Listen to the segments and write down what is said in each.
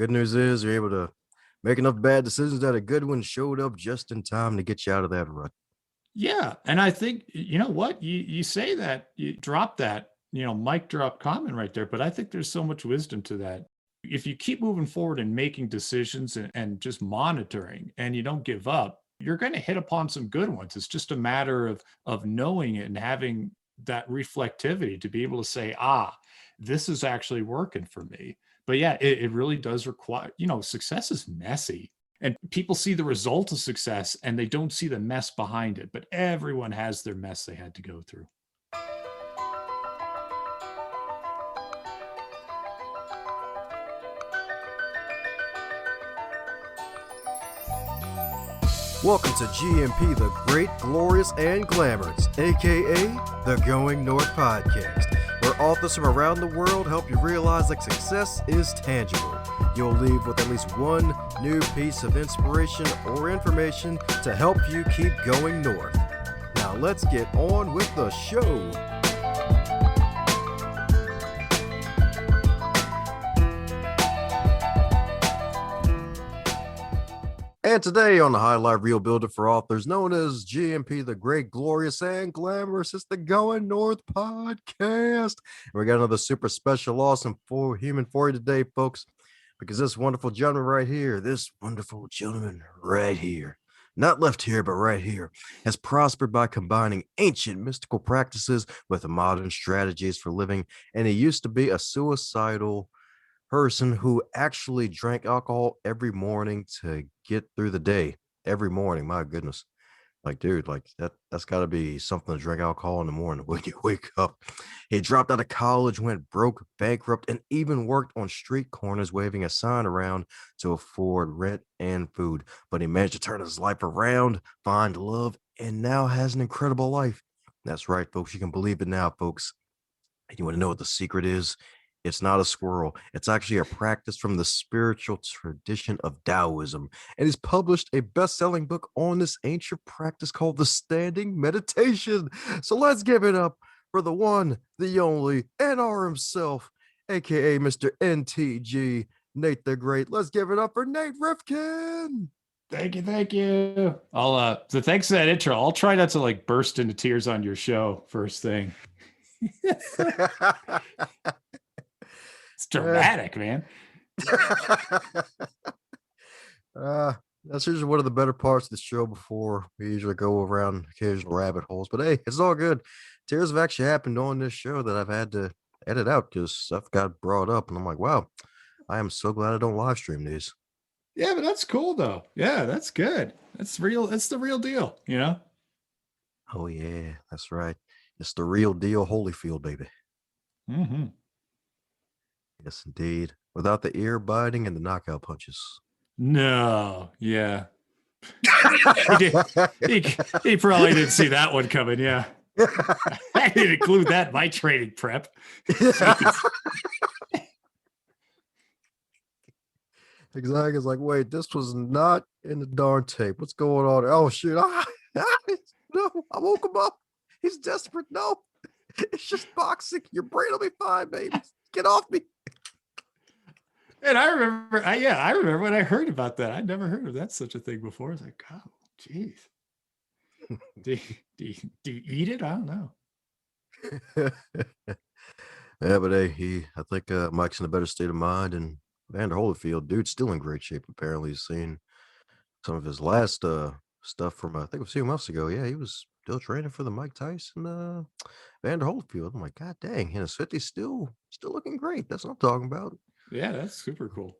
good news is you're able to make enough bad decisions that a good one showed up just in time to get you out of that rut. Yeah. And I think, you know what, you say that, you drop that, mic drop comment right there, but I think there's so much wisdom to that. If you keep moving forward and making decisions and just monitoring and you don't give up, you're going to hit upon some good ones. It's just a matter of knowing it and having that reflectivity to be able to say, this is actually working for me. But yeah, it really does require, success is messy. And people see the result of success and they don't see the mess behind it. But everyone has their mess they had to go through. Welcome to GMP, the Great, Glorious, and Glamorous, aka the Going North Podcast, where authors from around the world help you realize that success is tangible. You'll leave with at least one new piece of inspiration or information to help you keep going north. Now let's get on with the show. And today on the Highlight Reel Builder for Authors, known as GMP, the Great, Glorious, and Glamorous, it's the Going North Podcast. And we got another super special, awesome human for you today, folks, because this wonderful gentleman right here, not left here, but right here, has prospered by combining ancient mystical practices with modern strategies for living. And he used to be a suicidal person who actually drank alcohol every morning to get through the day. Every morning, my goodness. Like, dude, like that's got to be something to drink alcohol in the morning when you wake up. He dropped out of college, went broke, bankrupt, and even worked on street corners waving a sign around to afford rent and food. But he managed to turn his life around, find love, and now has an incredible life. That's right, folks. You can believe it now, folks. And you want to know what the secret is? It's not a squirrel. It's actually a practice from the spiritual tradition of Taoism. And he's published a best-selling book on this ancient practice called the Standing Meditation. So let's give it up for the one, the only, NR himself, aka Mr. NTG, Nate the Great. Let's give it up for Nate Rifkin. Thank you. So thanks for that intro. I'll try not to burst into tears on your show first thing. It's dramatic, man. That's usually one of the better parts of the show before we usually go around occasional rabbit holes. But hey, it's all good. Tears have actually happened on this show that I've had to edit out because stuff got brought up. And I'm like, wow, I am so glad I don't live stream these. Yeah, but that's cool, though. Yeah, that's good. That's real. It's the real deal, Oh, yeah, that's right. It's the real deal, Holyfield, baby. Mm-hmm. Yes, indeed. Without the ear biting and the knockout punches. No, yeah. he probably didn't see that one coming, yeah. I didn't include that in my training prep. Exactly. It's like, wait, this was not in the darn tape. What's going on? Oh, shoot. No, I woke him up. He's desperate. No, it's just boxing. Your brain will be fine, baby. Get off me. And I remember when I heard about that. I'd never heard of that such a thing before. I was like, oh, geez. do you eat it? I don't know. Yeah, but hey, I think Mike's in a better state of mind, and Vander Holyfield, dude's still in great shape. Apparently, he's seen some of his last stuff from I think it was a few months ago. Yeah, he was still training for the Mike Tyson Vander Holyfield. I'm like, God dang, in his 50s, still looking great. That's what I'm talking about. Yeah, that's super cool.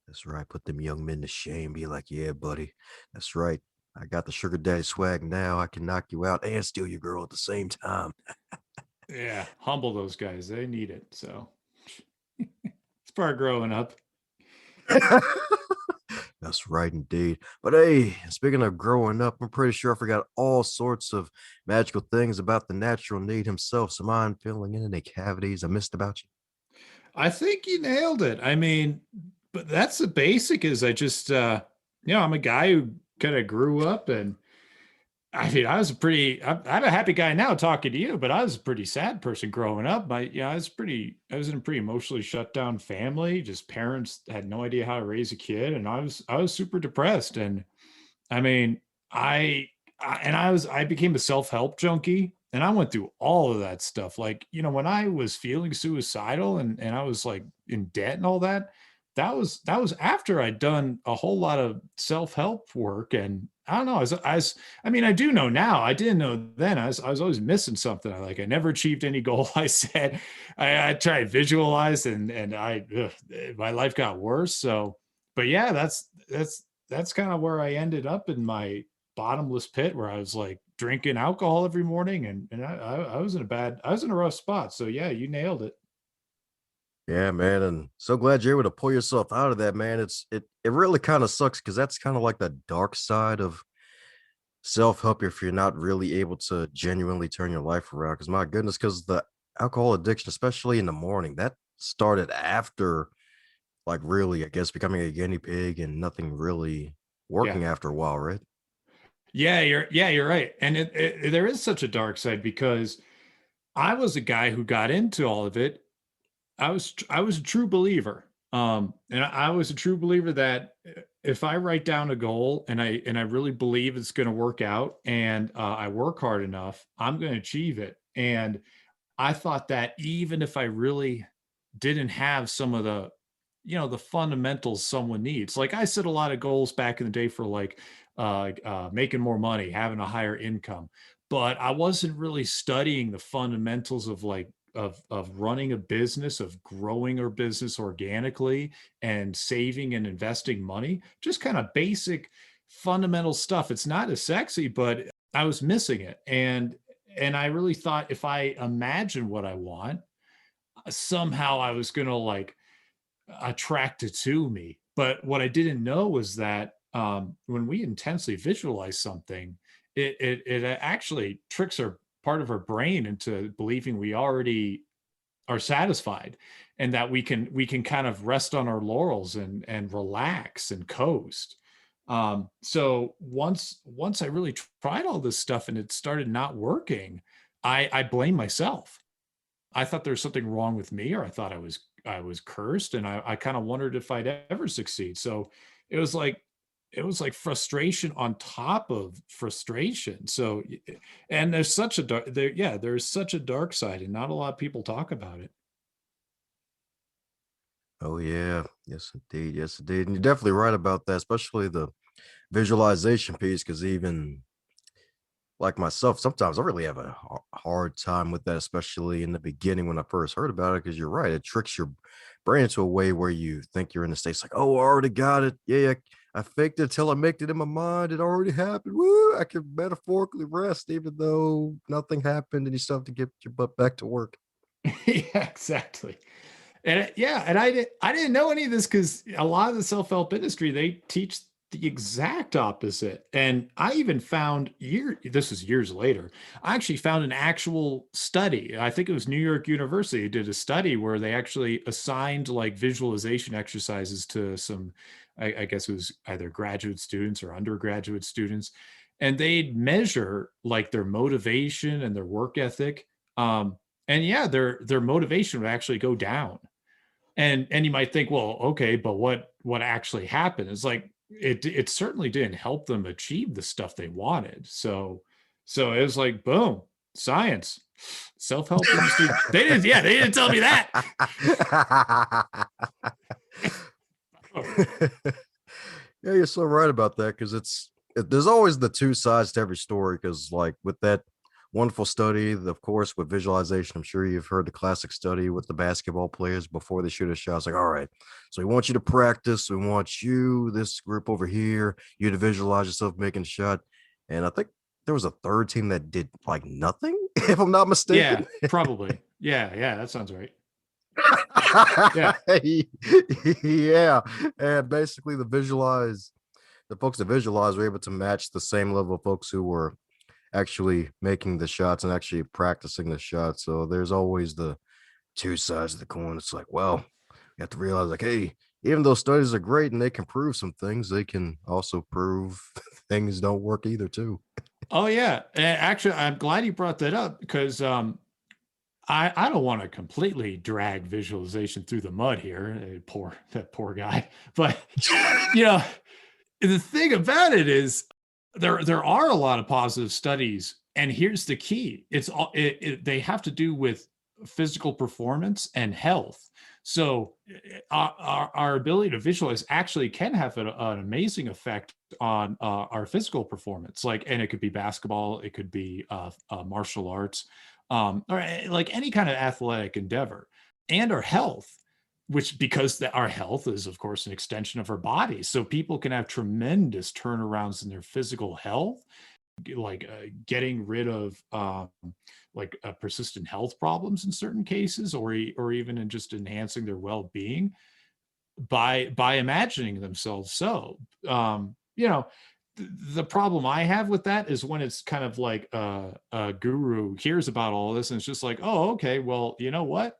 That's right. Put them young men to shame. Be like, yeah, buddy. That's right. I got the sugar daddy swag now. I can knock you out and steal your girl at the same time. Yeah, humble those guys. They need it. So it's part of growing up. That's right, indeed. But hey, speaking of growing up, I'm pretty sure I forgot all sorts of magical things about the natural need himself. So mind filling in any cavities I missed about you? I think you nailed it. I mean, but that's the basic is I just, I'm a guy who kind of grew up and I mean, I'm a happy guy now talking to you, but I was a pretty sad person growing up. I was in a pretty emotionally shut down family. Just parents had no idea how to raise a kid. And I was super depressed. And I mean, I became a self-help junkie and I went through all of that stuff. Like, when I was feeling suicidal and I was like in debt and all that, that was after I'd done a whole lot of self-help work. And I don't know, I mean, I do know now. I didn't know then. I was always missing something. I never achieved any goal I set. I tried to visualize and my life got worse. So, but yeah, that's kind of where I ended up in my bottomless pit where I was like drinking alcohol every morning and I was I was in a rough spot. So yeah, you nailed it. Yeah, man, and so glad you're able to pull yourself out of that, man. It really kind of sucks because that's kind of like the dark side of self-help if you're not really able to genuinely turn your life around. Because my goodness, because the alcohol addiction, especially in the morning, that started after like really, I guess, becoming a guinea pig and nothing really Yeah. working after a while, right? Yeah, you're right. And there is such a dark side because I was a guy who got into all of it. I was a true believer. And I was a true believer that if I write down a goal and I really believe it's going to work out and I work hard enough, I'm going to achieve it. And I thought that even if I really didn't have some of the, the fundamentals someone needs. Like I set a lot of goals back in the day for like making more money, having a higher income, but I wasn't really studying the fundamentals of like of running a business, of growing our business organically and saving and investing money, just kind of basic fundamental stuff. It's not as sexy, but I was missing it. And I really thought if I imagine what I want, somehow I was going to like attract it to me. But what I didn't know was that when we intensely visualize something, it actually tricks our part of our brain into believing we already are satisfied and that we can kind of rest on our laurels and relax and coast. So once I really tried all this stuff and it started not working, I blame myself. I thought there was something wrong with me, or I was cursed, and I kind of wondered if I'd ever succeed. So it was like it was like frustration on top of frustration. So and there's such a there's such a dark side, and not a lot of people talk about it. Oh yeah, yes indeed, yes indeed, and you're definitely right about that, especially the visualization piece. Because even like myself, sometimes I really have a hard time with that, especially in the beginning when I first heard about it. Because you're right, it tricks your brain into a way where you think you're in a state like, oh, I already got it. Yeah, I faked it till I made it in my mind. It already happened. Woo! I can metaphorically rest, even though nothing happened, and you still have to get your butt back to work. Yeah, exactly. And yeah, and I didn't know any of this because a lot of the self-help industry, they teach the exact opposite. And I even found this was years later, I actually found an actual study. I think it was New York University did a study where they actually assigned like visualization exercises to some, I guess it was either graduate students or undergraduate students. And they'd measure like their motivation and their work ethic. And yeah, their motivation would actually go down. And you might think, well, okay, but what actually happened? It's like it certainly didn't help them achieve the stuff they wanted. So it was like, boom, science, self-help industry. They didn't tell me that. Yeah, you're so right about that because there's always the two sides to every story. Because like with that wonderful study, of course, with visualization, I'm sure you've heard the classic study with the basketball players before they shoot a shot. It's like, all right, so we want you to practice. We want you, this group over here, you to visualize yourself making a shot. And I think there was a third team that did like nothing, if I'm not Yeah, mistaken. probably. Yeah, that sounds right. Yeah. Yeah, and basically the folks that visualize were able to match the same level of folks who were actually making the shots and actually practicing the shots. So there's always the two sides of the coin. It's like, well, you have to realize, like, hey, even though studies are great and they can prove some things, they can also prove things don't work either, too. Oh yeah. Actually, I'm glad you brought that up because I don't want to completely drag visualization through the mud here. That poor guy. But you know, the thing about it is there are a lot of positive studies, and here's the key. It's all they have to do with physical performance and health. So our ability to visualize actually can have an amazing effect on our physical performance. Like, and it could be basketball, it could be martial arts, or like any kind of athletic endeavor, and our health, which because our health is of course an extension of our body, so people can have tremendous turnarounds in their physical health, like getting rid of like persistent health problems in certain cases, or even in just enhancing their well-being by imagining themselves. So you know, the problem I have with that is when it's kind of like a guru hears about all this and it's just like, oh, okay, well, you know what,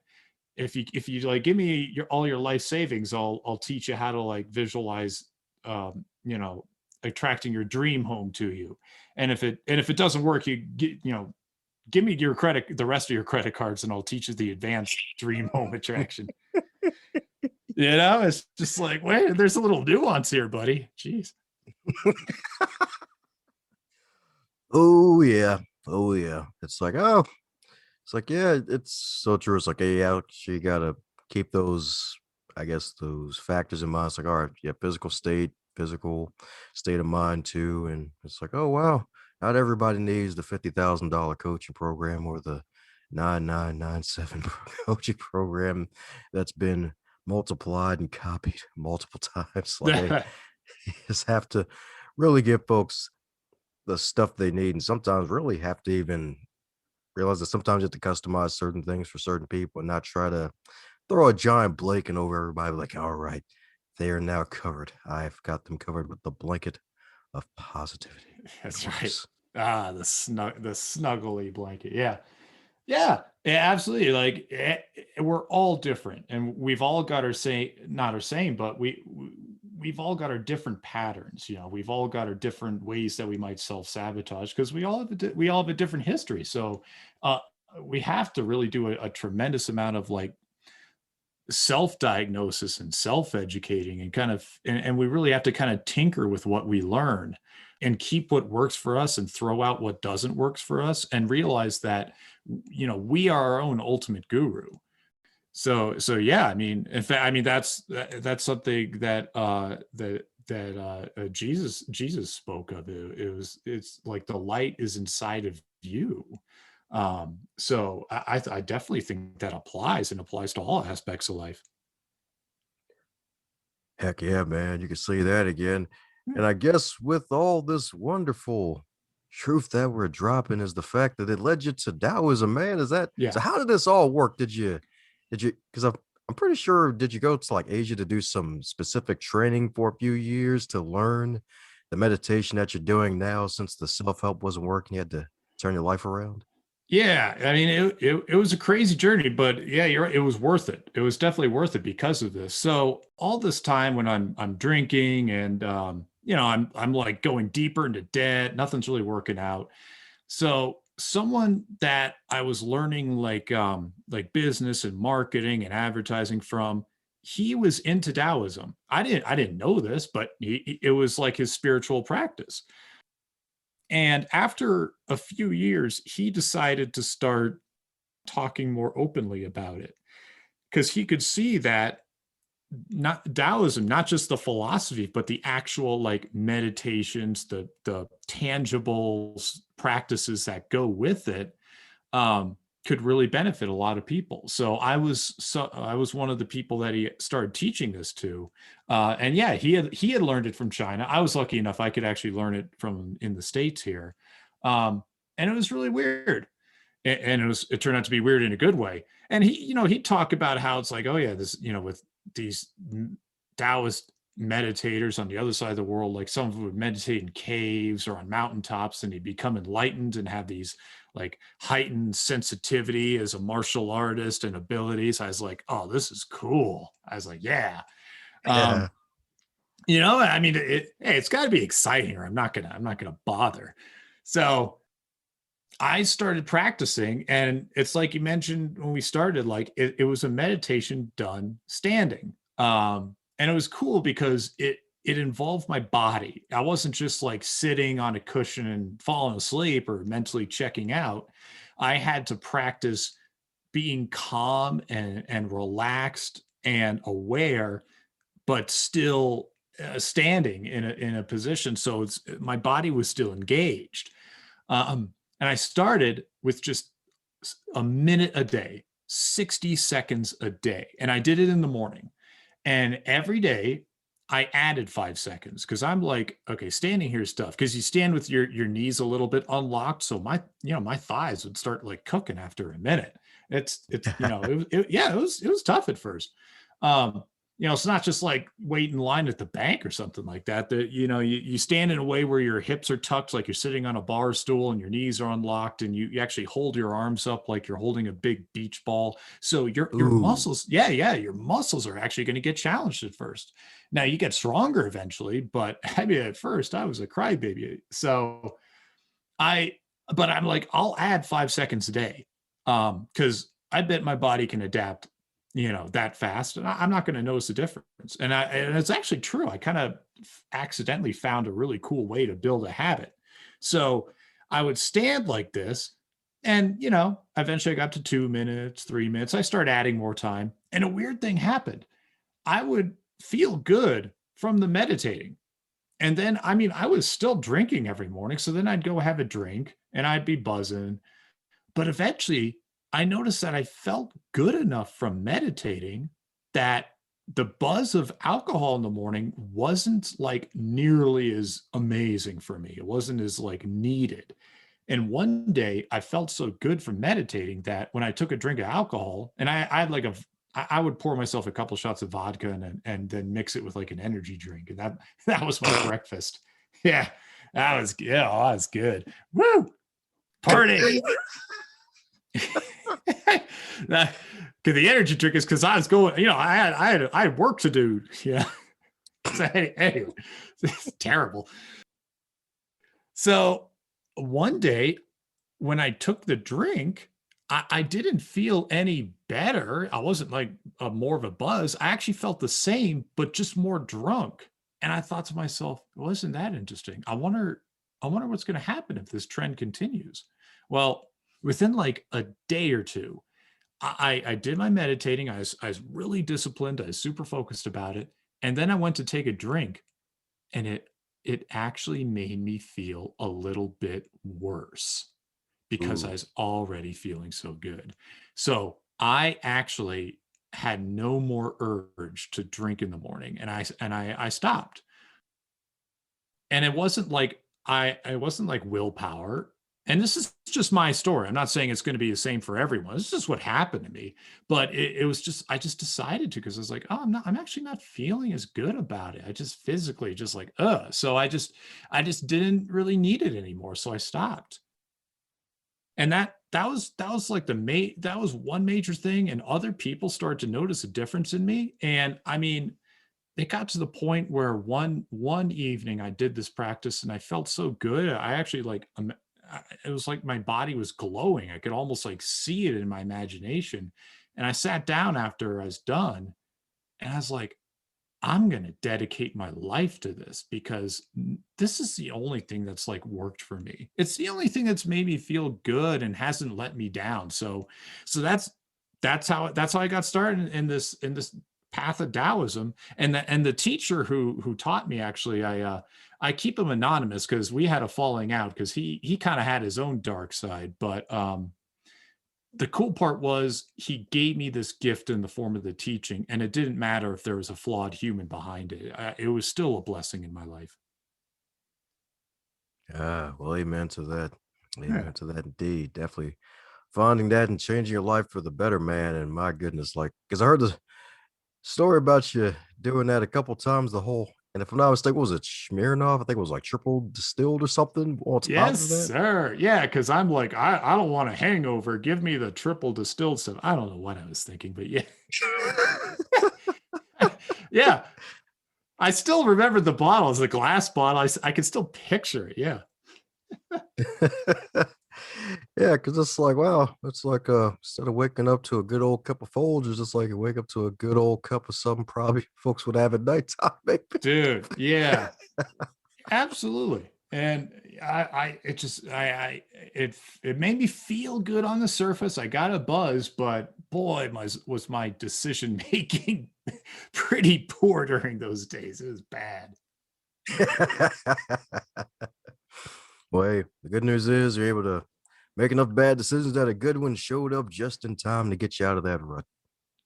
if you like give me all your life savings, I'll teach you how to like visualize, you know, attracting your dream home to you. And if it doesn't work, give me the rest of your credit cards, and I'll teach you the advanced dream home attraction. It's just like, wait, there's a little nuance here, buddy. Jeez. Oh yeah. Oh yeah. It's like, oh, it's like, yeah, it's so true. It's like, hey, yeah, you gotta keep those, I guess, those factors in mind. It's like, all right, yeah, physical state of mind too. And it's like, oh wow, not everybody needs the $50,000 coaching program or the 9997 coaching program that's been multiplied and copied multiple times. Like, hey, you just have to really give folks the stuff they need, and sometimes really have to even realize that sometimes you have to customize certain things for certain people and not try to throw a giant blanket over everybody. Like, all right, they are now covered. I've got them covered with the blanket of positivity. It That's right. works. The snuggly blanket. Yeah. Yeah, yeah, absolutely. Like we're all different, and we've all got our not our same, but we've all got our different patterns. We've all got our different ways that we might self sabotage because we all have a different history. So uh, we have to really do a tremendous amount of like self diagnosis and self educating, and and we really have to kind of tinker with what we learn and keep what works for us and throw out what doesn't work for us, and realize that we are our own ultimate guru. So yeah, I mean, in fact, I mean that's something that Jesus spoke of. It's like the light is inside of you. So I definitely think that applies, and applies to all aspects of life. Heck yeah, man. You can see that again. Yeah. And I guess with all this wonderful truth that we're dropping is the fact that it led you to Taoism, man. Is that Yeah. so? How did this all work? Because I'm pretty sure, did you go to like Asia to do some specific training for a few years to learn the meditation that you're doing now since the self help wasn't working? You had to turn your life around. Yeah, I mean, it was a crazy journey, but yeah, you're right. It was worth it. It was definitely worth it because of this. So all this time when I'm drinking, and I'm like going deeper into debt, nothing's really working out. So someone that I was learning like business and marketing and advertising from, he was into Taoism. I didn't know this, but it was like his spiritual practice. And after a few years, he decided to start talking more openly about it, because he could see that not Taoism, not just the philosophy, but the actual like meditations, the tangible practices that go with it, um, could really benefit a lot of people. So I was one of the people that he started teaching this to, and yeah, he had learned it from China. I was lucky enough I could actually learn it from in the States here, and it was really weird, and it turned out to be weird in a good way. And he'd talk about how it's like, oh yeah, this with these Taoist meditators on the other side of the world, like some of them would meditate in caves or on mountaintops, and he'd become enlightened and have these like heightened sensitivity as a martial artist and abilities. I was like, oh, this is cool. I was like, yeah. Yeah. um I mean, hey, it's got to be exciting, or I'm not gonna bother. So I started practicing, and it's like you mentioned when we started, like it was a meditation done standing. And it was cool because it involved my body. I wasn't just like sitting on a cushion and falling asleep or mentally checking out. I had to practice being calm and relaxed and aware, but still standing in a position. So it's my body was still engaged. And I started with just a minute a day, 60 seconds a day. And I did it in the morning. And every day I added 5 seconds because I'm like, okay, standing here is tough because you stand with your knees a little bit unlocked. So my thighs would start like cooking after a minute. It was tough at first. Um, it's not just like wait in line at the bank or something like that. You stand in a way where your hips are tucked, like you're sitting on a bar stool and your knees are unlocked, and you actually hold your arms up like you're holding a big beach ball. So your Ooh. muscles, your muscles are actually going to get challenged at first. Now you get stronger eventually, but I mean, at first I was a crybaby. So I, but I'm like, I'll add 5 seconds a day, because I bet my body can adapt, that fast, and I'm not going to notice the difference. And it's actually true. I kind of accidentally found a really cool way to build a habit. So I would stand like this, and eventually I got to 2 minutes, 3 minutes. I started adding more time, and a weird thing happened. I would feel good from the meditating. And then, I mean, I was still drinking every morning. So then I'd go have a drink and I'd be buzzing. But eventually, I noticed that I felt good enough from meditating that the buzz of alcohol in the morning wasn't like nearly as amazing for me. It wasn't as like needed. And one day I felt so good from meditating that when I took a drink of alcohol, and I had like I would pour myself a couple shots of vodka and then mix it with like an energy drink. And that was my breakfast. Yeah. That was good. Woo! Party. Because the energy drink is because I was going, I had work to do. Yeah. So anyway, it's terrible. So one day when I took the drink, I didn't feel any better. I wasn't like more of a buzz. I actually felt the same, but just more drunk. And I thought to myself, well, isn't that interesting? I wonder what's going to happen if this trend continues. Well, within like a day or two, I did my meditating. I was really disciplined. I was super focused about it. And then I went to take a drink, and it actually made me feel a little bit worse because I Ooh. was already feeling so good. So I actually had no more urge to drink in the morning, and I stopped. And it wasn't like willpower. And this is just my story. I'm not saying it's going to be the same for everyone. This is just what happened to me. But it was just I just decided to, because I was like, oh, I'm actually not feeling as good about it. I just physically just like, so I just didn't really need it anymore. So I stopped. And that was like that was one major thing. And other people started to notice a difference in me. And I mean, it got to the point where one evening I did this practice and I felt so good. I actually like it was like my body was glowing. I could almost like see it in my imagination. And I sat down after I was done, and I was like, I'm going to dedicate my life to this, because this is the only thing that's like worked for me. It's the only thing that's made me feel good and hasn't let me down. So that's how I got started in this path of Taoism. And the teacher who taught me, actually, I keep him anonymous because we had a falling out, because he kind of had his own dark side. But the cool part was he gave me this gift in the form of the teaching, and it didn't matter if there was a flawed human behind it. It was still a blessing in my life. Well, amen to that. Yeah. Amen to that indeed. Definitely finding that and changing your life for the better, man. And my goodness, like, because I heard the story about you doing that a couple times, and if I'm not mistaken, was it Smirnoff? I think it was like triple distilled or something on top Yes, of that. sir. Yeah, because I'm like, I don't want a hangover. Give me the triple distilled stuff. I don't know what I was thinking, but yeah. Yeah. I still remember the bottle. It's a glass bottle. I could still picture it. Yeah. Yeah, because it's like, wow, it's like instead of waking up to a good old cup of Folgers, it's like you wake up to a good old cup of something probably folks would have at nighttime, maybe. Dude, yeah. Absolutely. And it just, it made me feel good on the surface. I got a buzz, but boy, was my decision making pretty poor during those days. It was bad. Well, hey, the good news is you're able to make enough bad decisions that a good one showed up just in time to get you out of that rut.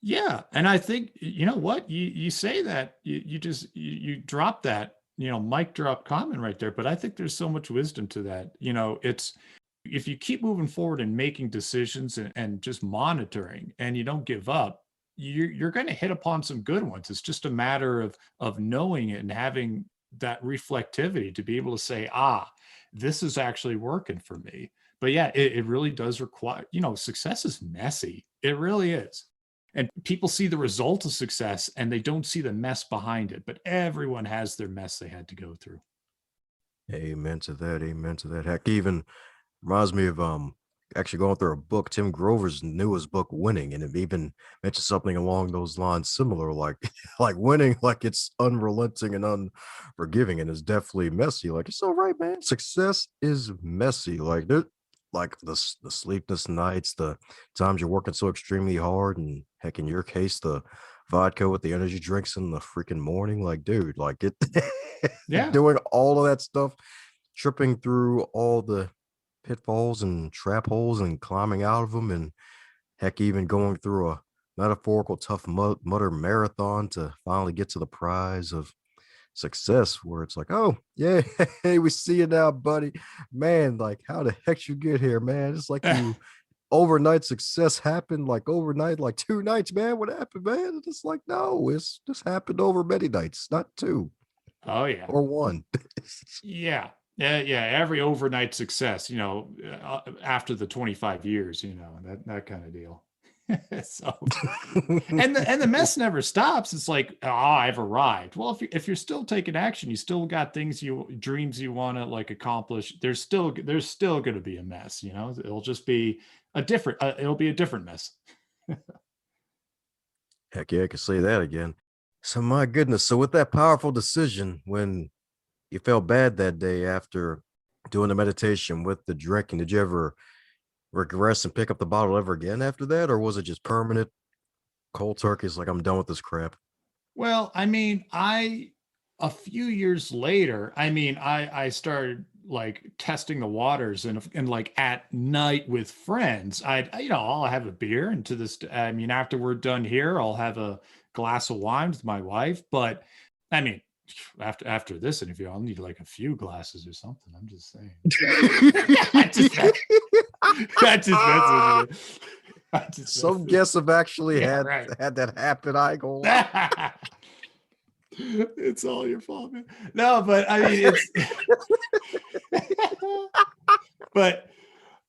Yeah, and I think you know what you say that you drop that mic drop comment right there, but I think there's so much wisdom to that. It's if you keep moving forward and making decisions and just monitoring, and you don't give up, you're going to hit upon some good ones. It's just a matter of knowing it and having that reflectivity to be able to say, this is actually working for me. But yeah, it really does require, success is messy. It really is. And people see the result of success and they don't see the mess behind it, but everyone has their mess they had to go through. Amen to that. Amen to that. Heck, even reminds me of actually going through a book, Tim Grover's newest book, Winning, and it even mentions something along those lines, similar, like like winning, like it's unrelenting and unforgiving, and it's definitely messy. Like it's all right, man. Success is messy. Like there, like the sleepless nights, the times you're working so extremely hard, and heck, in your case, the vodka with the energy drinks in the freaking morning. Like, dude, like it Yeah. doing all of that stuff, tripping through all the pitfalls and trap holes and climbing out of them, and heck, even going through a metaphorical tough mudder marathon to finally get to the prize of success, where it's like, oh yeah, hey, we see you now, buddy. Man, like how the heck you get here, man? It's like you overnight success happened like overnight, like 2 nights, man. What happened, man? It's like, no, it's just happened over many nights, not two Oh yeah. or one. Yeah. Yeah, yeah. Every overnight success, after the 25 years, that kind of deal. So, and the mess never stops. It's like, I've arrived. Well, if you're still taking action, you still got dreams you want to like accomplish. There's still going to be a mess. It'll just be it'll be a different mess. Heck yeah, I can say that again. So my goodness. So with that powerful decision, when you felt bad that day after doing the meditation with the drinking, did you ever regress and pick up the bottle ever again after that? Or was it just permanent cold turkey? It's like, I'm done with this crap. Well, I mean, a few years later, I mean, I started like testing the waters and like at night with friends, I'll have a beer and I mean, after we're done here, I'll have a glass of wine with my wife. But I mean, after this interview, I'll need like a few glasses or something. I'm just saying. I just, I just messing with you. I just Some messing. guests have actually Yeah, had right. had that happen. I ain't gonna lie. It's all your fault, man. No, but I mean, it's but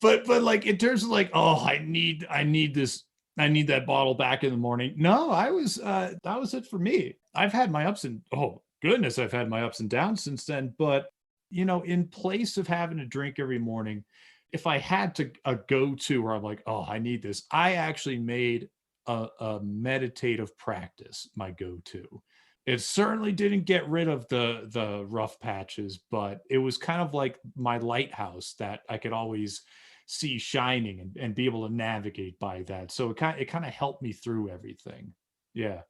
but like in terms of like, oh, I need this, I need that bottle back in the morning. No, that was it for me. I've had my ups and oh goodness, I've had my ups and downs since then. But in place of having a drink every morning, if I had to a go-to where I'm like, oh, I need this, I actually made a meditative practice my go-to. It certainly didn't get rid of the rough patches, but it was kind of like my lighthouse that I could always see shining and be able to navigate by that. So it kind of helped me through everything. Yeah.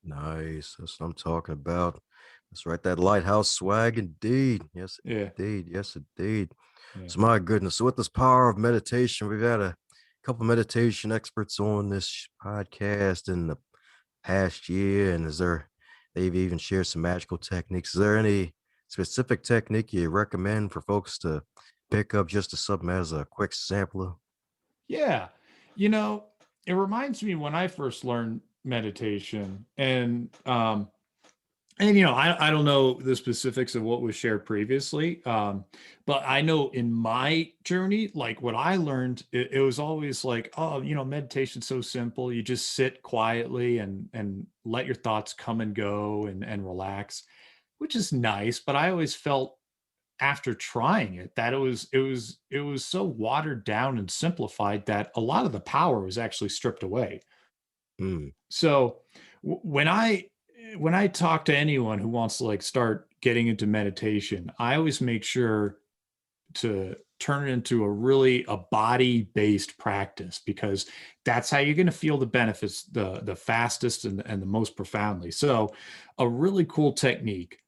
Nice. That's what I'm talking about. That's right. That lighthouse swag, indeed. Yes, Yeah. indeed. Yes, indeed. Yeah. So my goodness. So with this power of meditation, we've had a couple meditation experts on this podcast in the past year. And they've even shared some magical techniques. Is there any specific technique you recommend for folks to pick up just to something as a quick sampler? Yeah. You know, it reminds me when I first learned meditation and I don't know the specifics of what was shared previously, but I know in my journey, like what I learned, it was always like, oh, meditation's so simple. You just sit quietly and let your thoughts come and go and relax, which is nice. But I always felt after trying it that it was so watered down and simplified that a lot of the power was actually stripped away. Mm. So when I talk to anyone who wants to like start getting into meditation, I always make sure to turn it into a body-based practice, because that's how you're going to feel the benefits the fastest and the most profoundly. So a really cool technique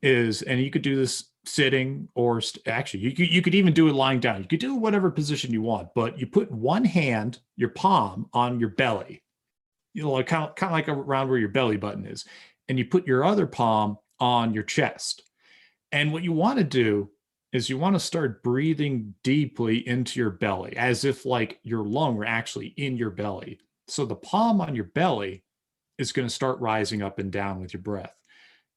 is, and you could do this sitting or actually you could even do it lying down. You could do whatever position you want, but you put one hand, your palm, on your belly, like kind of like around where your belly button is, and you put your other palm on your chest. And what you want to do is you want to start breathing deeply into your belly, as if like your lung were actually in your belly. So the palm on your belly is going to start rising up and down with your breath.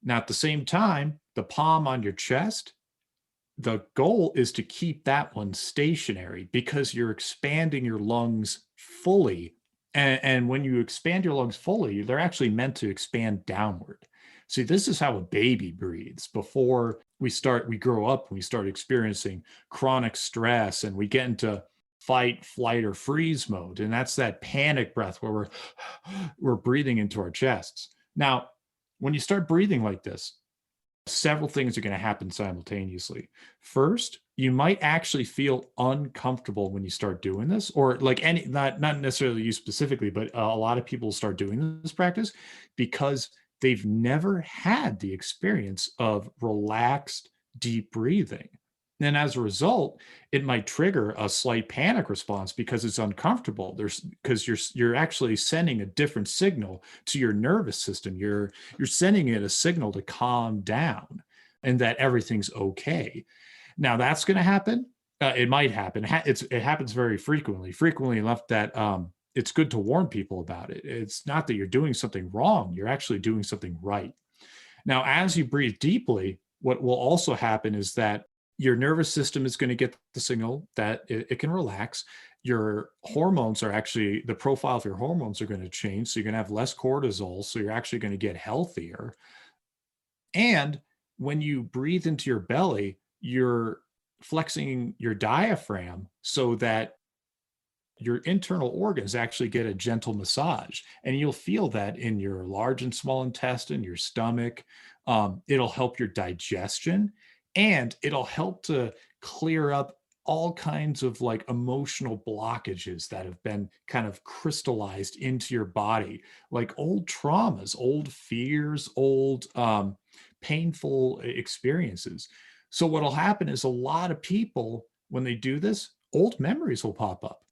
Now, at the same time, the palm on your chest, the goal is to keep that one stationary, because you're expanding your lungs fully. And when you expand your lungs fully, they're actually meant to expand downward. See, this is how a baby breathes before we grow up and we start experiencing chronic stress and we get into fight, flight, or freeze mode. And that's that panic breath where we're breathing into our chests. Now, when you start breathing like this, several things are going to happen simultaneously. First, you might actually feel uncomfortable when you start doing this, or like any, not necessarily you specifically, but a lot of people start doing this practice because they've never had the experience of relaxed, deep breathing. And as a result, it might trigger a slight panic response because it's uncomfortable. Because you're actually sending a different signal to your nervous system. You're sending it a signal to calm down and that everything's okay. Now that's going to happen. It might happen. It happens very frequently. Frequently enough that it's good to warn people about it. It's not that you're doing something wrong. You're actually doing something right. Now, as you breathe deeply, what will also happen is that your nervous system is going to get the signal that it can relax. Your hormones are actually, the profile of your hormones are going to change. So you're going to have less cortisol. So you're actually going to get healthier. And when you breathe into your belly, you're flexing your diaphragm so that your internal organs actually get a gentle massage. And you'll feel that in your large and small intestine, your stomach. It'll help your digestion, and it'll help to clear up all kinds of like emotional blockages that have been kind of crystallized into your body, like old traumas, old fears, old painful experiences. So what'll happen is a lot of people, when they do this, old memories will pop up,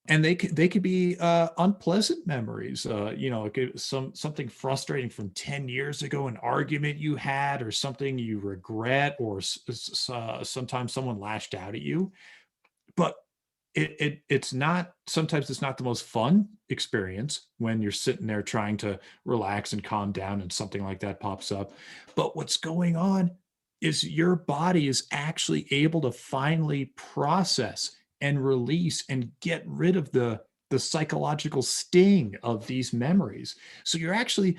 and they could be unpleasant memories. It could, something frustrating from 10 years ago, an argument you had, or something you regret, or sometimes someone lashed out at you. But it's not, sometimes it's not the most fun experience when you're sitting there trying to relax and calm down and something like that pops up. But what's going on is your body is actually able to finally process and release and get rid of the psychological sting of these memories. So you're actually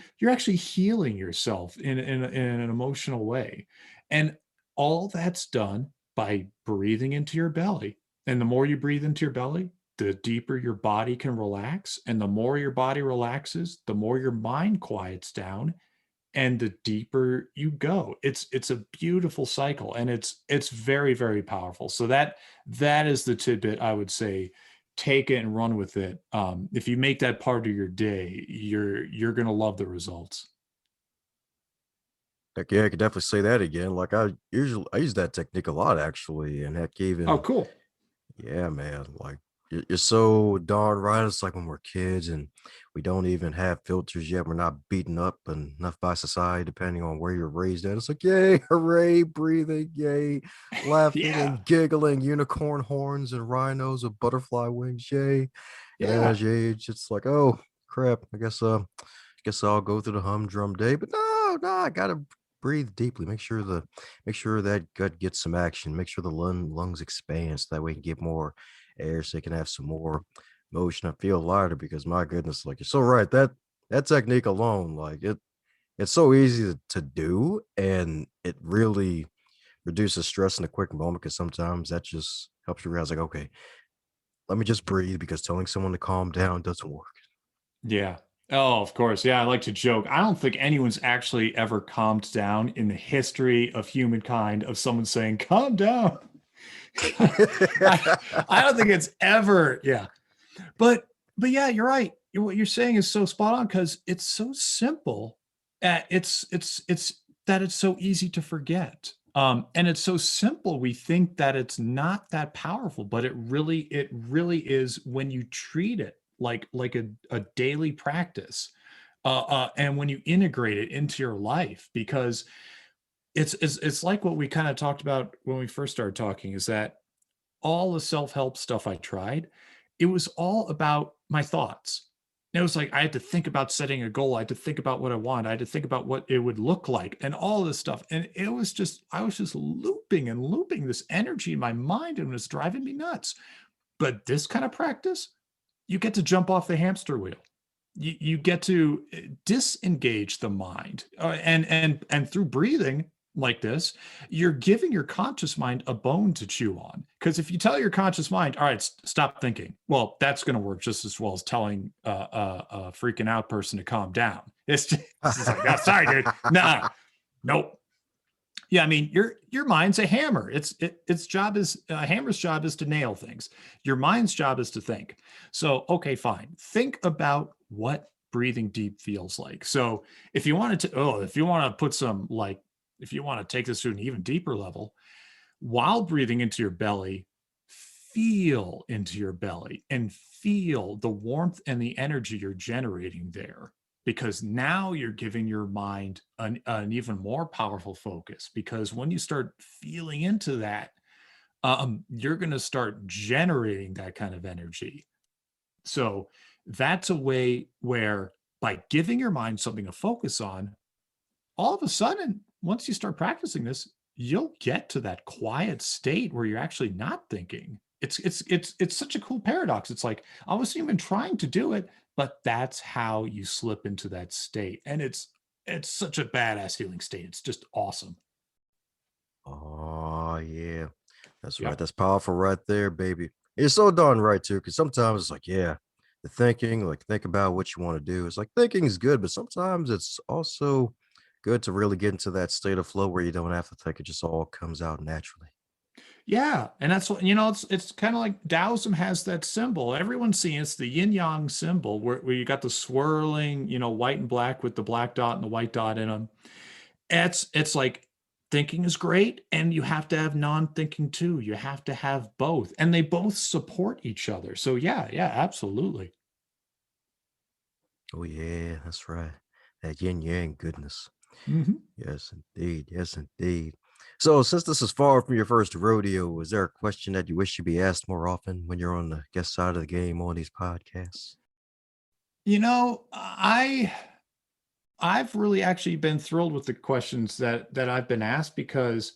healing yourself in an emotional way. And all that's done by breathing into your belly. And the more you breathe into your belly, the deeper your body can relax. And the more your body relaxes, the more your mind quiets down and the deeper you go. It's a beautiful cycle, and it's very, very powerful. So that is the tidbit I would say. Take it and run with it. If you make that part of your day, you're gonna love the results. Heck yeah, I could definitely say that again. Like I use that technique a lot actually, and heck Oh, even cool. yeah, man. Like you're so darn right. It's like when we're kids and we don't even have filters yet. We're not beaten up enough by society, depending on where you're raised at. It's like, yay, hooray, breathing, yay, laughing Yeah, and giggling, unicorn horns and rhinos with butterfly wings, yay. And then yeah. as you age, it's like, oh crap, I guess I'll go through the humdrum day. But no, I gotta breathe deeply. Make sure that gut gets some action. Make sure the lungs expand so that way you can get more air so you can have some more motion. I feel lighter because my goodness, like you're so right. That technique alone, like it's so easy to do, and it really reduces stress in a quick moment because sometimes that just helps you realize, like, okay, let me just breathe because telling someone to calm down doesn't work. Yeah. Oh, of course. Yeah, I like to joke. I don't think anyone's actually ever calmed down in the history of humankind of someone saying, calm down. I I don't think it's ever, yeah. But but yeah, you're right. What you're saying is so spot on because it's so simple. It's that it's so easy to forget. And it's so simple. We think that it's not that powerful, but it really is when you treat it like a daily practice, and when you integrate it into your life, because it's like what we kind of talked about when we first started talking, is that all the self-help stuff I tried, it was all about my thoughts. It was like I had to think about setting a goal. I had to think about what I want. I had to think about what it would look like and all this stuff. And it was just, I was just looping and looping this energy in my mind, and it was driving me nuts. But this kind of practice, you get to jump off the hamster wheel. You get to disengage the mind, and through breathing like this, you're giving your conscious mind a bone to chew on. Because if you tell your conscious mind, all right, stop thinking, well, that's going to work just as well as telling a freaking out person to calm down. It's just like, oh, sorry, dude. Nah, nope. Yeah, I mean, your mind's a hammer. Its job is, a hammer's job is to nail things. Your mind's job is to think. So, okay, fine. Think about what breathing deep feels like. So, if you wanted to, if you want to put some, like, if you want to take this to an even deeper level, while breathing into your belly, feel into your belly and feel the warmth and the energy you're generating there. Because now you're giving your mind an even more powerful focus. Because when you start feeling into that, you're going to start generating that kind of energy. So that's a way where, by giving your mind something to focus on, all of a sudden, once you start practicing this, you'll get to that quiet state where you're actually not thinking. It's such a cool paradox. It's like I wasn't even trying to do it, but that's how you slip into that state. And it's such a badass feeling state. It's just awesome. Oh yeah, that's Yeah. right. That's powerful right there, baby. It's so darn right too, because sometimes it's like, yeah, the thinking, like think about what you want to do. It's like thinking is good, but sometimes it's also good to really get into that state of flow where you don't have to think; it just all comes out naturally. Yeah, and that's what, it's kind of like Taoism has that symbol. Everyone's seeing it's the yin yang symbol, where you got the swirling, white and black with the black dot and the white dot in them. It's like thinking is great, and you have to have non-thinking too. You have to have both, and they both support each other. So yeah, yeah, absolutely. Oh yeah, that's right. That yin yang goodness. Mhm. Yes, indeed. Yes, indeed. So, since this is far from your first rodeo, is there a question that you wish you be asked more often when you're on the guest side of the game on these podcasts? I've really actually been thrilled with the questions that I've been asked, because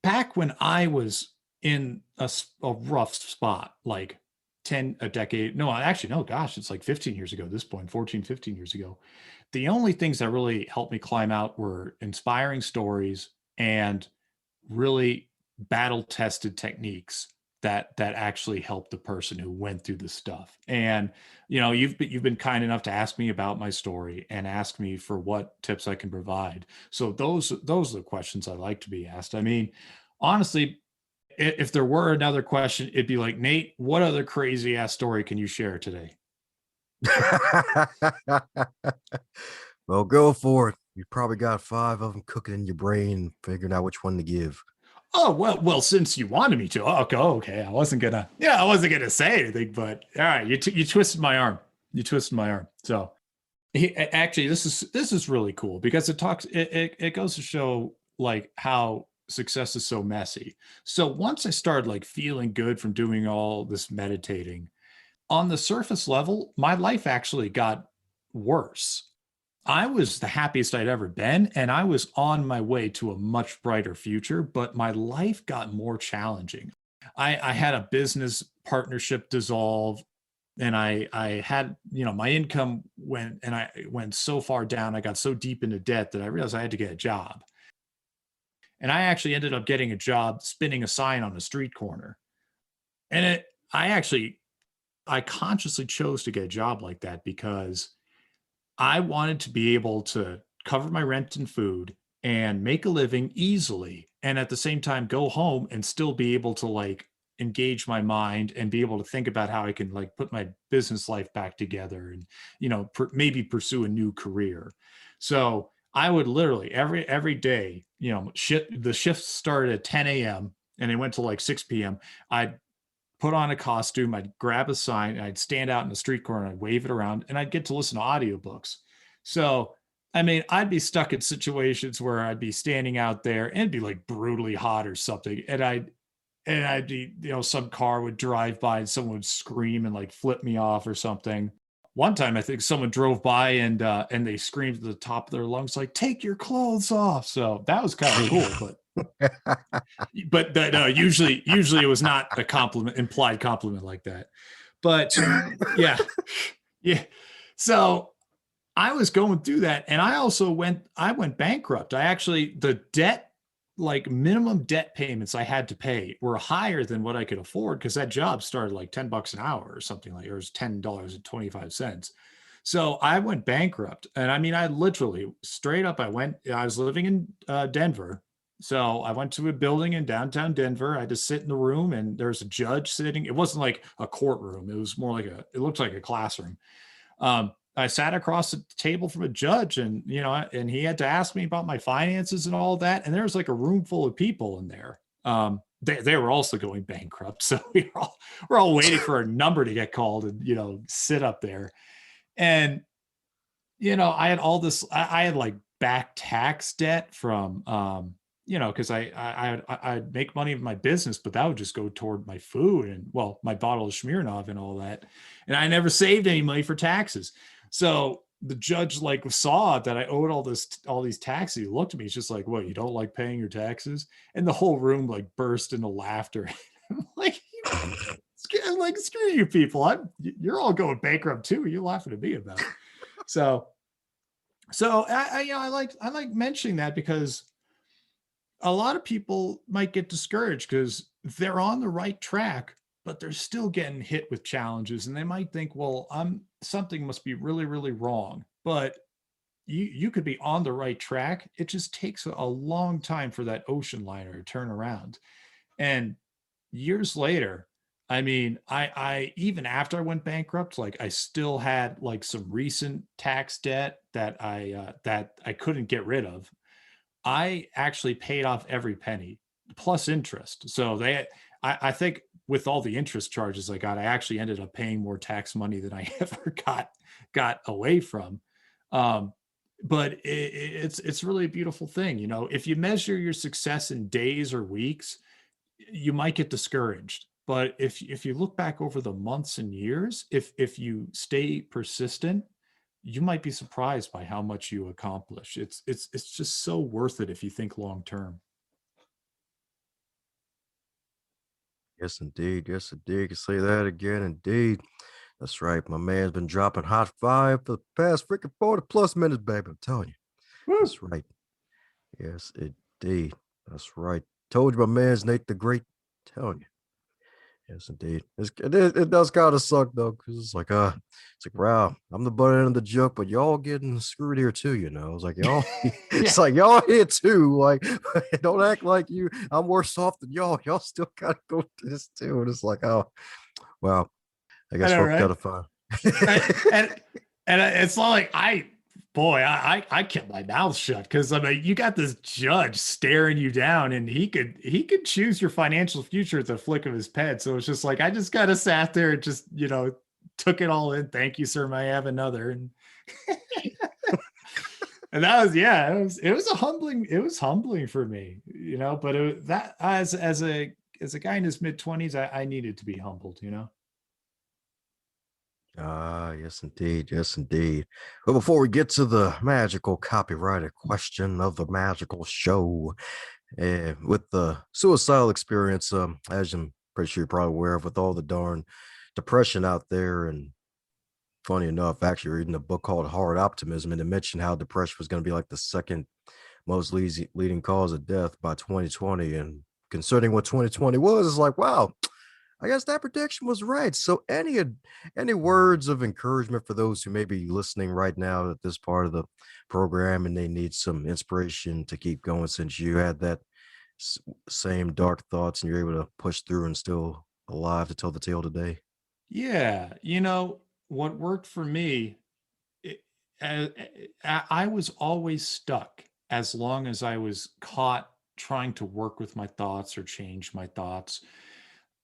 back when I was in a rough spot, like 10 a decade, no, actually, no, gosh, it's like 15 years ago at this point, 14, 15 years ago. The only things that really helped me climb out were inspiring stories and really battle tested techniques that actually helped the person who went through the stuff. And you've been kind enough to ask me about my story and ask me for what tips I can provide. So those are the questions I like to be asked. I mean, honestly, if there were another question, it'd be like, Nate, what other crazy ass story can you share today? Well, go for it. You probably got five of them cooking in your brain, figuring out which one to give. Oh, well, since you wanted me to, okay, okay. I wasn't gonna say anything, but all right, you twisted my arm. You twisted my arm. So actually, this is really cool, because it goes to show like how success is so messy. So once I started like feeling good from doing all this meditating, on the surface level, my life actually got worse. I was the happiest I'd ever been, and I was on my way to a much brighter future, but my life got more challenging. I had a business partnership dissolve, and I had, my income went so far down. I got so deep into debt that I realized I had to get a job. And I actually ended up getting a job spinning a sign on a street corner. And I consciously chose to get a job like that because I wanted to be able to cover my rent and food and make a living easily, and at the same time go home and still be able to like engage my mind and be able to think about how I can like put my business life back together and maybe pursue a new career. So I would literally every day, the shift started at 10 a.m. and it went to like 6 p.m. I'd put on a costume, I'd grab a sign, and I'd stand out in the street corner, and I'd wave it around, and I'd get to listen to audiobooks. So, I mean, I'd be stuck in situations where I'd be standing out there and it'd be like brutally hot or something. And I'd be, some car would drive by and someone would scream and like flip me off or something. One time, I think someone drove by and they screamed at the top of their lungs, like, take your clothes off. So that was kind of cool, but no, usually it was not a compliment, implied compliment like that. But yeah, yeah. So I was going through that, and I went bankrupt. The debt, like minimum debt payments I had to pay were higher than what I could afford because that job started like $10 an hour or something like, or it was $10.25. So I went bankrupt. And I mean, I literally straight up, I was living in Denver. So I went to a building in downtown Denver. I had to sit in the room and there's a judge sitting. It wasn't like a courtroom. It was more like it looked like a classroom. I sat across the table from a judge and, and he had to ask me about my finances and all that. And there was like a room full of people in there. They were also going bankrupt. So we're all waiting for a number to get called and, sit up there. And, I had all this, I had like back tax debt from, because I'd make money in my business, but that would just go toward my food and, well, my bottle of Smirnoff and all that. And I never saved any money for taxes. So the judge like saw that I owed all these taxes. He looked at me. He's just like, "What? You don't like paying your taxes?" And the whole room like burst into laughter. I'm like, screw you people. You're all going bankrupt too. You're laughing at me about it. So I like mentioning that because a lot of people might get discouraged because they're on the right track, but they're still getting hit with challenges. And they might think, well, something must be really, really wrong. But you could be on the right track. It just takes a long time for that ocean liner to turn around. And years later, I mean, I even after I went bankrupt, like I still had like some recent tax debt that I couldn't get rid of. I actually paid off every penny plus interest. So I think with all the interest charges I got, I actually ended up paying more tax money than I ever got away from. But it's really a beautiful thing. If you measure your success in days or weeks, you might get discouraged. But if you look back over the months and years, if you stay persistent, you might be surprised by how much you accomplish. It's just so worth it if you think long term. Yes, indeed. Yes, indeed. You can say that again. Indeed. That's right. My man's been dropping hot fire for the past freaking 40 plus minutes, baby. I'm telling you. Woo. That's right. Yes, indeed. That's right. Told you my man's Nate the Great. Telling you. Yes, indeed. It does kind of suck though, because it's like, wow, I'm the butt end of the joke, but y'all getting screwed here too, It's like y'all, it's like y'all here too. Like, don't act like I'm worse off than y'all. Y'all still gotta go through this too. And it's like, oh, wow. I guess folks gotta find. And it's not like I kept my mouth shut because I mean you got this judge staring you down and he could choose your financial future at the flick of his pen. So it's just like I just kind of sat there and just took it all in. Thank you, sir. May I have another? And and that was it was humbling for me, But that as a guy in his mid-20s, I needed to be humbled, Ah, yes, indeed. Yes, indeed. But before we get to the magical copywriter question of the magical show, with the suicidal experience, as I'm pretty sure you're probably aware of, with all the darn depression out there, and funny enough, actually reading a book called Hard Optimism, and it mentioned how depression was going to be like the second most leading cause of death by 2020. And considering what 2020 was, it's like, wow, I guess that prediction was right. So any words of encouragement for those who may be listening right now at this part of the program and they need some inspiration to keep going since you had that s- same dark thoughts and you're able to push through and still alive to tell the tale today? Yeah, what worked for me, it, I was always stuck as long as I was caught trying to work with my thoughts or change my thoughts.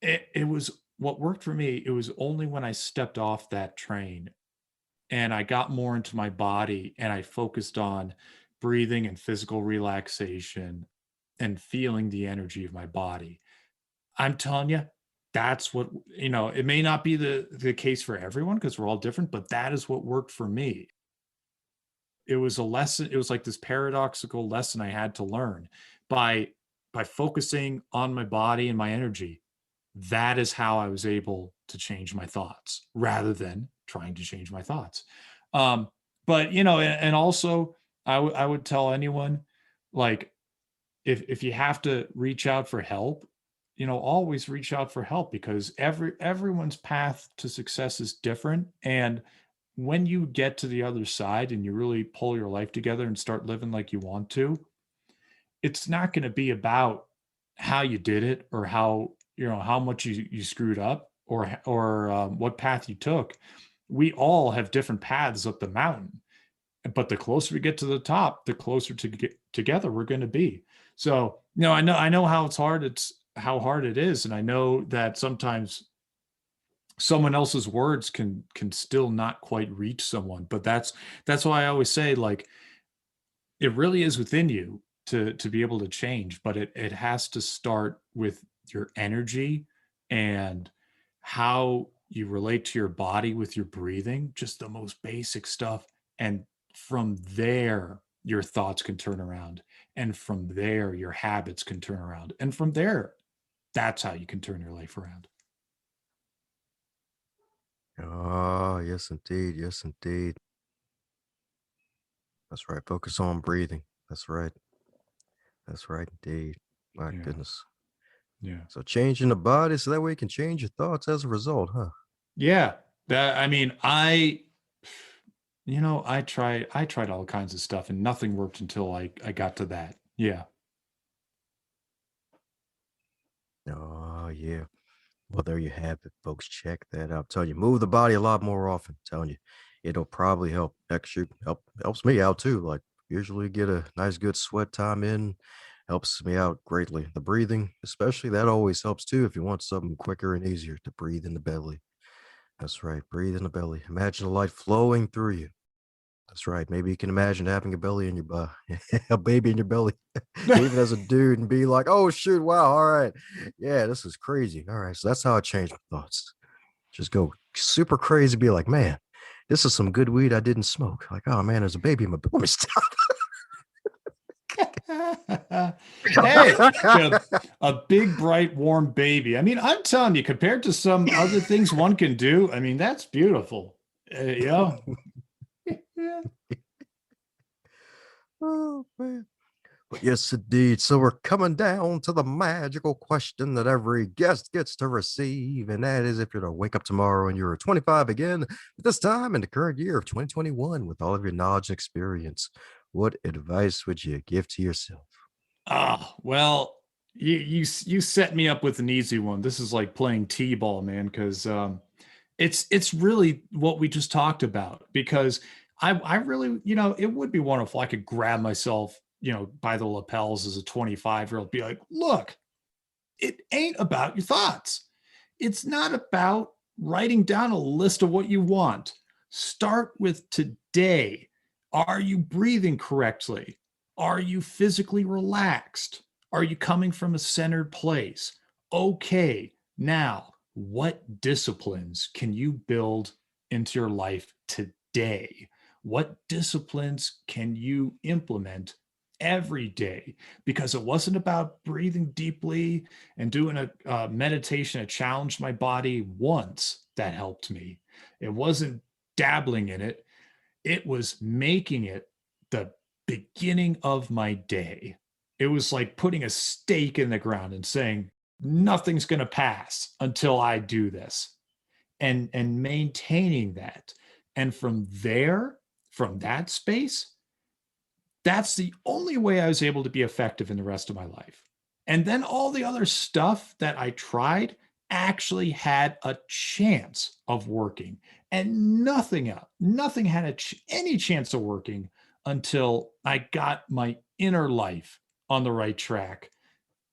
It was what worked for me. It was only when I stepped off that train and I got more into my body and I focused on breathing and physical relaxation and feeling the energy of my body. I'm telling you, that's what, it may not be the case for everyone because we're all different, but that is what worked for me. It was a lesson, it was like this paradoxical lesson I had to learn by focusing on my body and my energy. That is how I was able to change my thoughts rather than trying to change my thoughts. Um, but and also I would tell anyone, like, if you have to reach out for help, always reach out for help because everyone's path to success is different. And when you get to the other side and you really pull your life together and start living like you want to, it's not going to be about how you did it or how much you screwed up or what path you took. We all have different paths up the mountain, but the closer we get to the top, the closer to get together we're going to be. So, I know how it's how hard it is, and I know that sometimes someone else's words can still not quite reach someone, but that's why I always say, like, it really is within you to be able to change, but it has to start with your energy and how you relate to your body with your breathing, just the most basic stuff. And from there, your thoughts can turn around. And from there, your habits can turn around. And from there, that's how you can turn your life around. Oh, yes, indeed. Yes, indeed. That's right. Focus on breathing. That's right. That's right, indeed. My Yeah. goodness. Yeah. So changing the body so that way you can change your thoughts as a result, huh? Yeah. I mean, I tried all kinds of stuff and nothing worked until I got to that. Yeah. Oh, yeah. Well, there you have it, folks. Check that out. Tell you, move the body a lot more often. Telling you, it'll probably helps me out too. Like usually get a nice good sweat time in, helps me out greatly. The breathing, especially, that always helps too. If you want something quicker and easier to breathe in the belly. That's right. Breathe in the belly. Imagine the light flowing through you. That's right. Maybe you can imagine having a belly in your a baby in your belly, even as a dude, and be like, "Oh shoot, wow, all right, yeah, this is crazy." All right, so that's how I change my thoughts. Just go super crazy, be like, "Man, this is some good weed I didn't smoke." Like, "Oh man, there's a baby in my belly." Let me stop. Hey, a big, bright, warm baby. I mean, I'm telling you, compared to some other things one can do, I mean, that's beautiful. Yeah. Oh man. But yes, indeed. So we're coming down to the magical question that every guest gets to receive. And that is if you're to wake up tomorrow and you're 25 again, but this time in the current year of 2021, with all of your knowledge and experience, what advice would you give to yourself? Well, you set me up with an easy one. This is like playing t-ball, man, because it's really what we just talked about. Because I really, it would be wonderful. I could grab myself, by the lapels as a 25-year-old, be like, look, it ain't about your thoughts. It's not about writing down a list of what you want. Start with today. Are you breathing correctly? Are you physically relaxed? Are you coming from a centered place? Okay, now what disciplines can you build into your life today? What disciplines can you implement every day? Because it wasn't about breathing deeply and doing a meditation that challenged my body once that helped me. It wasn't dabbling in it, it was making it the beginning of my day. It was like putting a stake in the ground and saying, nothing's going to pass until I do this, and maintaining that. And from there, from that space, that's the only way I was able to be effective in the rest of my life. And then all the other stuff that I tried actually had a chance of working, and nothing else, nothing had any chance of working until I got my inner life on the right track.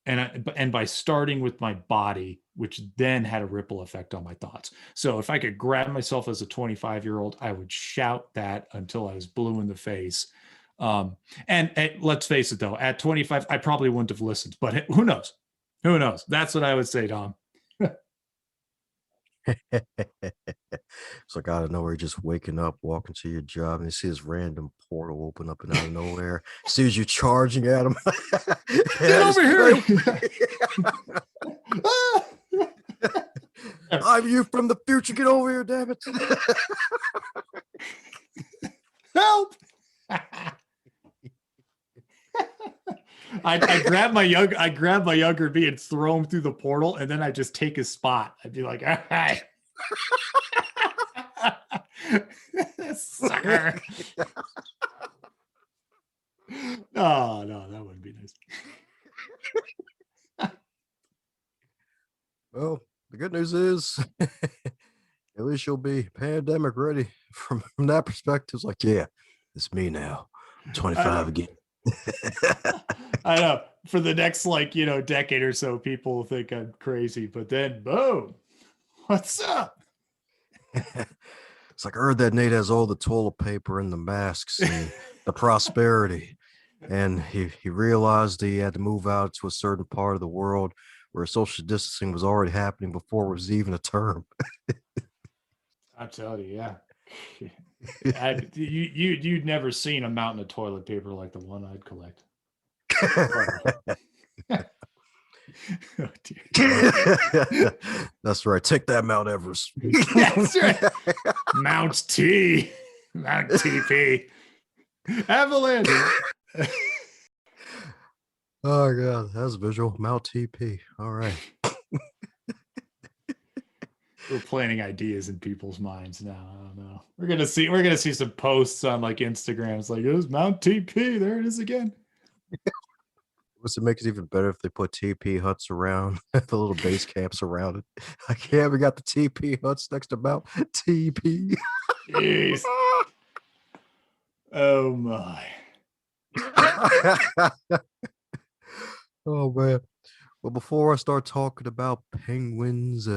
And by starting with my body, which then had a ripple effect on my thoughts. So if I could grab myself as a 25-year-old, I would shout that until I was blue in the face. And let's face it, though, at 25, I probably wouldn't have listened, but who knows? Who knows? That's what I would say, Tom. It's like out of nowhere, just waking up, walking to your job, and you see this random portal open up and out of nowhere. Sees you charging at him. Get over here! I'm you from the future. Get over here, damn it! Help! I grab my younger me and throw him through the portal, and then I just take his spot. I'd be like, all right. Sucker. Oh, no, that wouldn't be nice. Well, the good news is at least you'll be pandemic ready from that perspective. It's like, yeah, it's me now. I'm 25 again. I know. For the next, decade or so, people will think I'm crazy, but then boom, what's up? It's like, I heard that Nate has all the toilet paper and the masks and the prosperity. And he realized he had to move out to a certain part of the world where social distancing was already happening before it was even a term. I'm telling you, yeah. You'd never seen a mountain of toilet paper like the one I'd collect. Oh, dear. That's right. Take that, Mount Everest. That's right. Mount T. Mount TP. Avalanche. Oh god, that's visual. Mount TP. All right. We're planting ideas in people's minds now. I don't know. We're gonna see some posts on Instagram. It's like, it was Mount TP. There it is again. It makes it even better if they put TP huts around the little base camps around it. Like, yeah, we got the TP huts next to Mount TP. Jeez. Oh my. Oh man. Well, before I start talking about penguins,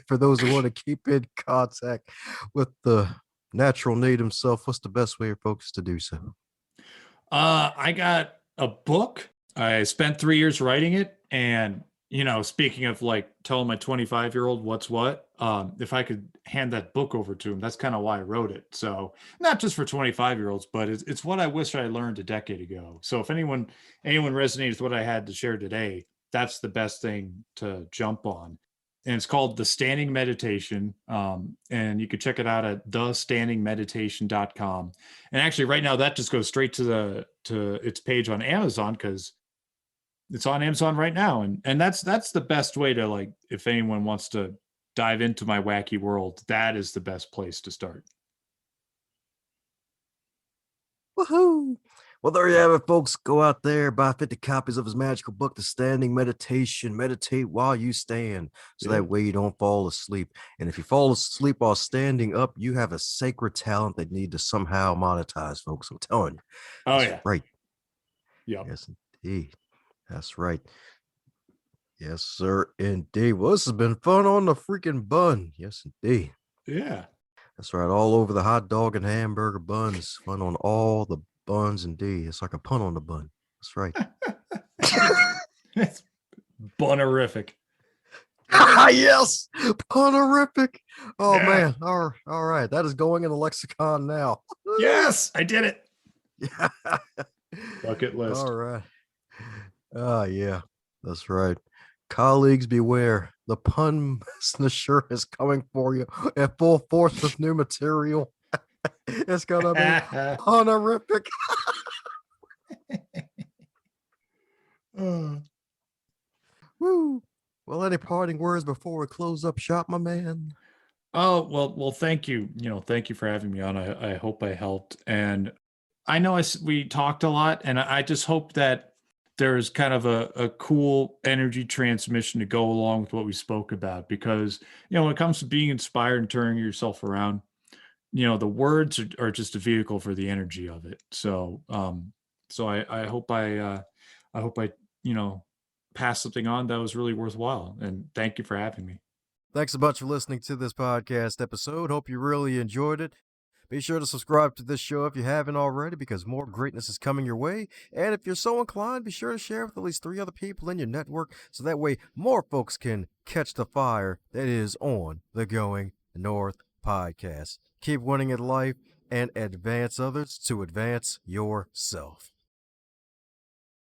for those who want to keep in contact with the natural Nate himself, what's the best way for folks to do so? I got a book. I spent 3 years writing it. And, speaking of telling my 25-year-old what's what, if I could hand that book over to him, that's kind of why I wrote it. So not just for 25-year-olds, but it's what I wish I learned a decade ago. So if anyone resonates with what I had to share today, that's the best thing to jump on. And it's called The Standing Meditation. And you can check it out at thestandingmeditation.com. And actually right now that just goes straight to its page on Amazon, because it's on Amazon right now. And that's the best way to, if anyone wants to dive into my wacky world, that is the best place to start. Woohoo! Well, there you have it, folks. Go out there, buy 50 copies of his magical book, The Standing Meditation. Meditate while you stand, so that way you don't fall asleep. And if you fall asleep while standing up, you have a sacred talent that you need to somehow monetize, folks. I'm telling you. Oh, That's yeah. right. Yeah. Yes, indeed. That's right. Yes, sir, indeed. Well, this has been fun on the freaking bun. Yes, indeed. Yeah. That's right. All over the hot dog and hamburger buns. Fun on all the buns, indeed. It's like a pun on the bun. That's right. It's bunerific. Yes, punerific. Oh Yeah. man. All right. That is going in the lexicon now. Yes, I did it. Yeah. Bucket list. All right. Yeah, that's right. Colleagues, beware. The pun snatcher is coming for you at full force with new material. It's gonna be honorific. Well, any parting words before we close up shop, my man? Oh, well, thank you. Thank you for having me on. I hope I helped. And I know we talked a lot, and I just hope that there's kind of a cool energy transmission to go along with what we spoke about. Because, when it comes to being inspired and turning yourself around, the words are just a vehicle for the energy of it. So I hope I, you know, pass something on that was really worthwhile. And thank you for having me. Thanks a bunch for listening to this podcast episode. Hope you really enjoyed it. Be sure to subscribe to this show if you haven't already, because more greatness is coming your way. And if you're so inclined, be sure to share with at least 3 other people in your network so that way more folks can catch the fire that is on the Going North podcast. Keep winning at life and advance others to advance yourself.